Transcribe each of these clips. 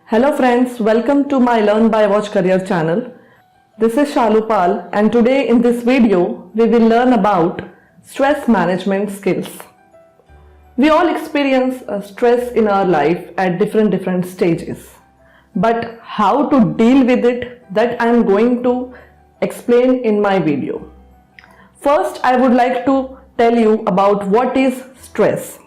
Hello friends, welcome to my Learn by Watch career channel. This is Shalu Pal and today in this video we will learn about stress management skills. We all experience stress in our life at different stages. But how to deal with it, that I am going to explain in my video. First, I would like to tell you about what is stress.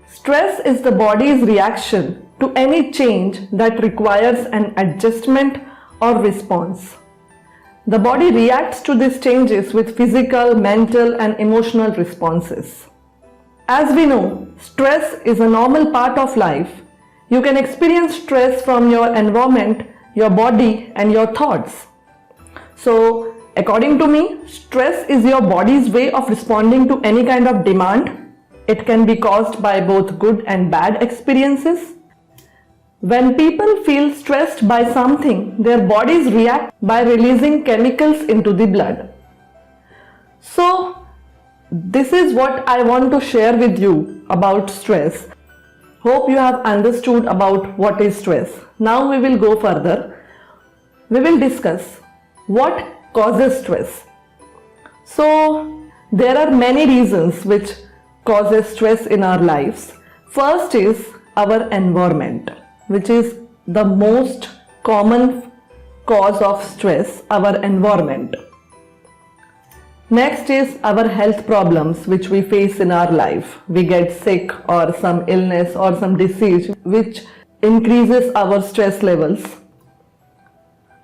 Stress is the body's reaction to any change that requires an adjustment or response. The body reacts to these changes with physical, mental, and emotional responses. As we know, stress is a normal part of life. You can experience stress from your environment, your body, and your thoughts. So, according to me, stress is your body's way of responding to any kind of demand. It can be caused by both good and bad experiences. When people feel stressed by something, their bodies react by releasing chemicals into the blood. So, this is what I want to share with you about stress. Hope you have understood about what is stress. Now we will go further. We will discuss what causes stress. So, there are many reasons which causes stress in our lives. First is our environment, which is the most common cause of stress, our environment. Next is our health problems which we face in our life. We get sick or some illness or some disease which increases our stress levels.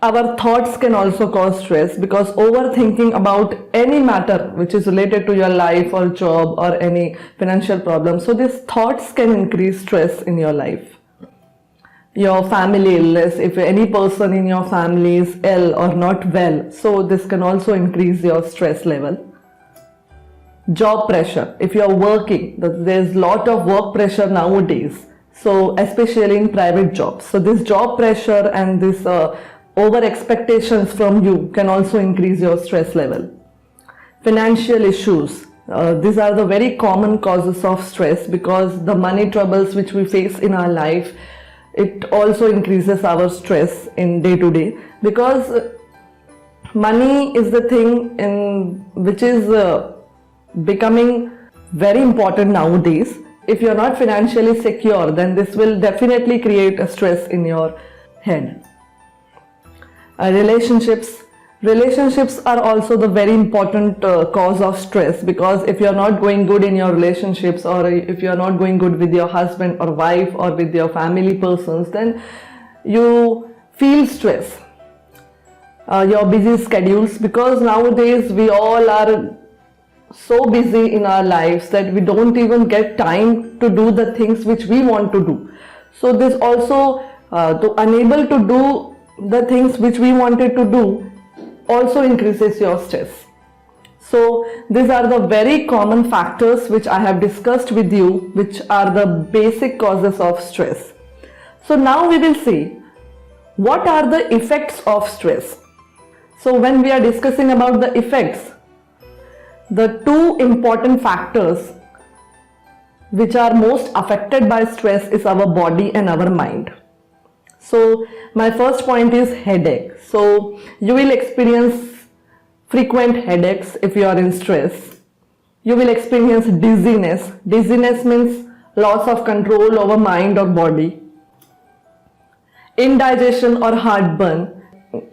Our thoughts can also cause stress because overthinking about any matter which is related to your life or job or any financial problem. So these thoughts can increase stress in your life. Your family illness, if any person in your family is ill or not well, so this can also increase your stress level. Job pressure, if you are working, there's a lot of work pressure nowadays, so especially in private jobs. So this job pressure and this over expectations from you can also increase your stress level. Financial issues, these are the very common causes of stress because the money troubles which we face in our life, it also increases our stress in day to day because money is the thing which is becoming very important nowadays. If you're not financially secure, then this will definitely create a stress in your head. Relationships are also the very important cause of stress because if you're not going good in your relationships or if you're not going good with your husband or wife or with your family persons, then you feel stress. Your busy schedules, because nowadays we all are so busy in our lives that we don't even get time to do the things which we want to do. So this also to unable to do the things which we wanted to do also increases your stress. So these are the very common factors which I have discussed with you, which are the basic causes of stress. So now we will see what are the effects of stress. So when we are discussing about the effects, the two important factors which are most affected by stress is our body and our mind. So my first point is headache. So you will experience frequent headaches if you are in stress. You will experience dizziness. Dizziness means loss of control over mind or body. Indigestion or heartburn.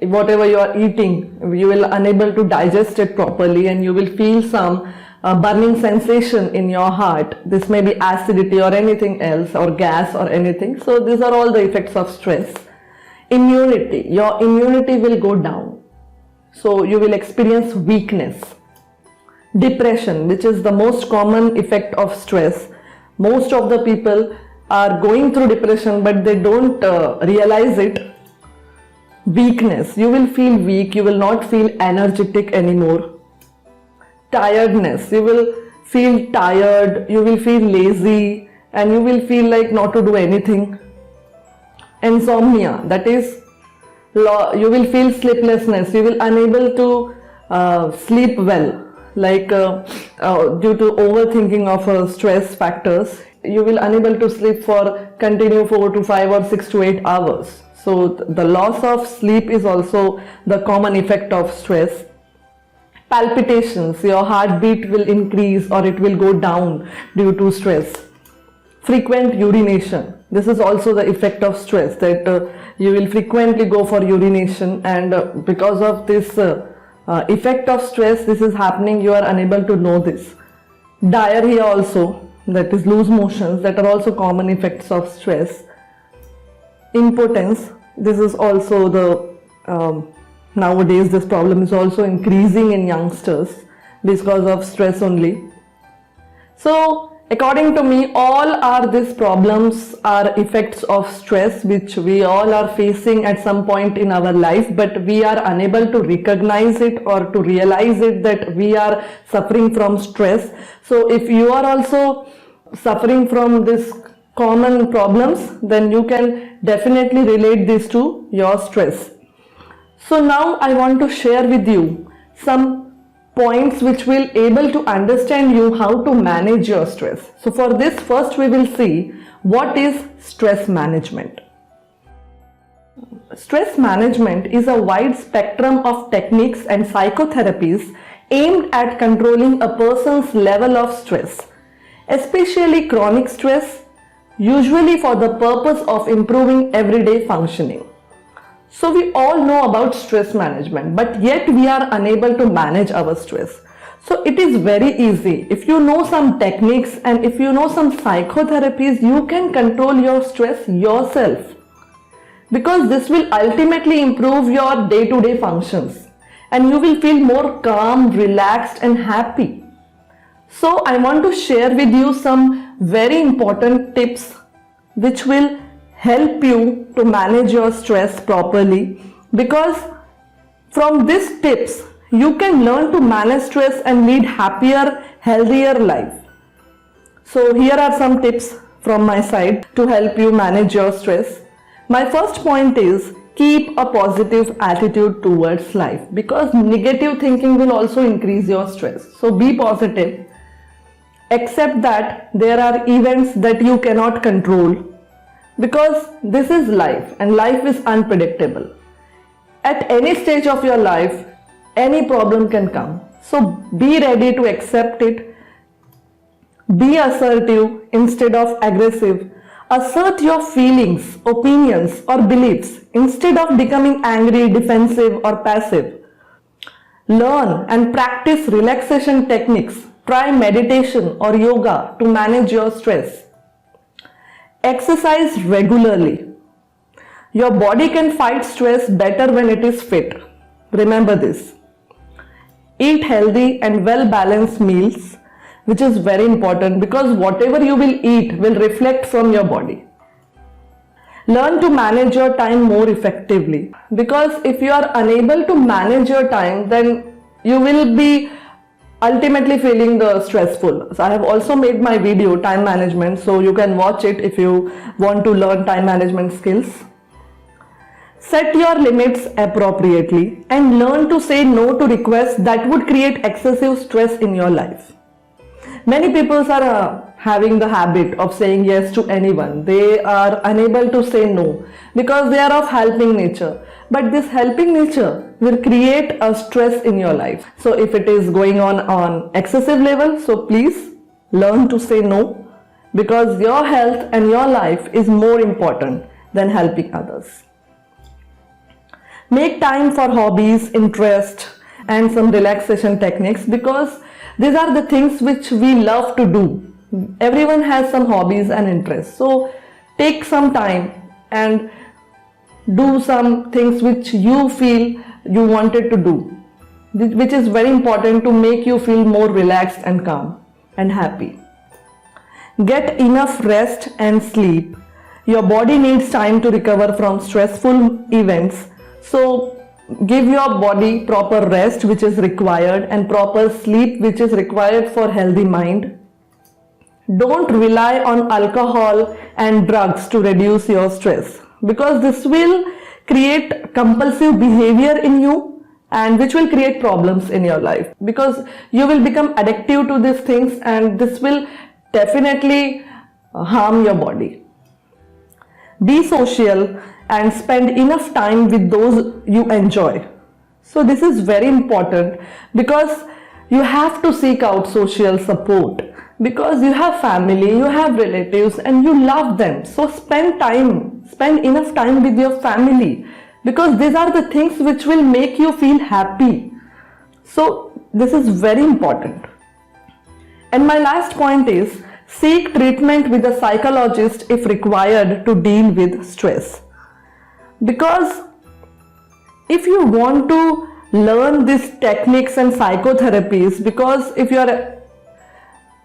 Whatever you are eating, you will unable to digest it properly and you will feel some burning sensation in your heart. This may be acidity or anything else or gas or anything. So these are all the effects of stress. Immunity, your immunity will go down. So you will experience weakness. Depression, which is the most common effect of stress. Most of the people are going through depression but they don't realize it. Weakness, you will feel weak, you will not feel energetic anymore. Tiredness, you will feel tired, you will feel lazy and you will feel like not to do anything. Insomnia, that is you will feel sleeplessness, you will unable to sleep well. like due to overthinking of stress factors, you will unable to sleep for continue 4 to 5 or 6 to 8 hours. So the loss of sleep is also the common effect of stress. Palpitations, your heartbeat will increase or it will go down due to stress. Frequent urination, this is also the effect of stress, that you will frequently go for urination, and because of this effect of stress, this is happening, you are unable to know this. Diarrhea also, that is loose motions, that are also common effects of stress. Impotence, this is also the nowadays this problem is also increasing in youngsters because of stress only. So according to me, all are these problems are effects of stress which we all are facing at some point in our life, but we are unable to recognize it or to realize it that we are suffering from stress. So if you are also suffering from this common problems, then you can definitely relate this to your stress. So now I want to share with you some points which will able to understand you how to manage your stress. So for this, first we will see what is stress management. Stress management is a wide spectrum of techniques and psychotherapies aimed at controlling a person's level of stress, especially chronic stress, usually for the purpose of improving everyday functioning. So we all know about stress management, but yet we are unable to manage our stress. So it is very easy. If you know some techniques and if you know some psychotherapies, you can control your stress yourself, because this will ultimately improve your day-to-day functions and you will feel more calm, relaxed and happy. So I want to share with you some very important tips which will help you to manage your stress properly, because from these tips you can learn to manage stress and lead happier, healthier life. So here are some tips from my side to help you manage your stress. My first point is keep a positive attitude towards life, because negative thinking will also increase your stress. So be positive. Accept that there are events that you cannot control, because this is life and life is unpredictable. At any stage of your life, any problem can come. So be ready to accept it. Be assertive instead of aggressive. Assert your feelings, opinions or beliefs instead of becoming angry, defensive or passive. Learn and practice relaxation techniques. Try meditation or yoga to manage your stress. Exercise regularly. Your body can fight stress better when it is fit. Remember this. Eat healthy and well-balanced meals, which is very important, because whatever you will eat will reflect from your body. Learn to manage your time more effectively, because if you are unable to manage your time, then you will be ultimately feeling the stressful. So I have also made my video time management, so you can watch it if you want to learn time management skills. Set your limits appropriately and learn to say no to requests that would create excessive stress in your life. Many people are having the habit of saying yes to anyone. They are unable to say no because they are of helping nature. But this helping nature will create a stress in your life. So if it is going on excessive level, so please learn to say no, because your health and your life is more important than helping others. Make time for hobbies, interest and some relaxation techniques, because these are the things which we love to do. Everyone has some hobbies and interests. So take some time and do some things which you feel you wanted to do, which is very important to make you feel more relaxed and calm and happy. Get enough rest and sleep. Your body needs time to recover from stressful events. So give your body proper rest which is required and proper sleep which is required for healthy mind. Don't rely on alcohol and drugs to reduce your stress, because this will create compulsive behavior in you and which will create problems in your life, because you will become addictive to these things and this will definitely harm your body. Be social and spend enough time with those you enjoy. So this is very important, because you have to seek out social support, because you have family, you have relatives and you love them. So spend enough time with your family, because these are the things which will make you feel happy. So this is very important. And my last point is, seek treatment with a psychologist if required to deal with stress. Because if you want to learn these techniques and psychotherapies, because if you are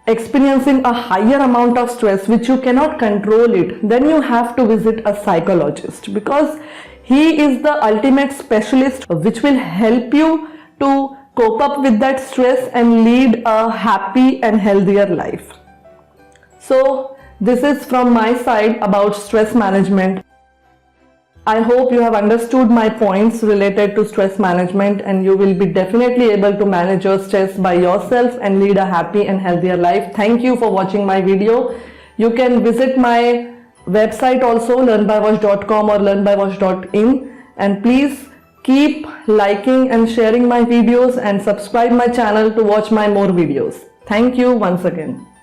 experiencing a higher amount of stress which you cannot control it, then you have to visit a psychologist, because he is the ultimate specialist which will help you to cope up with that stress and lead a happy and healthier life. So this is from my side about stress management. I hope you have understood my points related to stress management, and you will be definitely able to manage your stress by yourself and lead a happy and healthier life. Thank you for watching my video. You can visit my website also, learnbyvash.com or learnbyvash.in, and please keep liking and sharing my videos and subscribe my channel to watch my more videos. Thank you once again.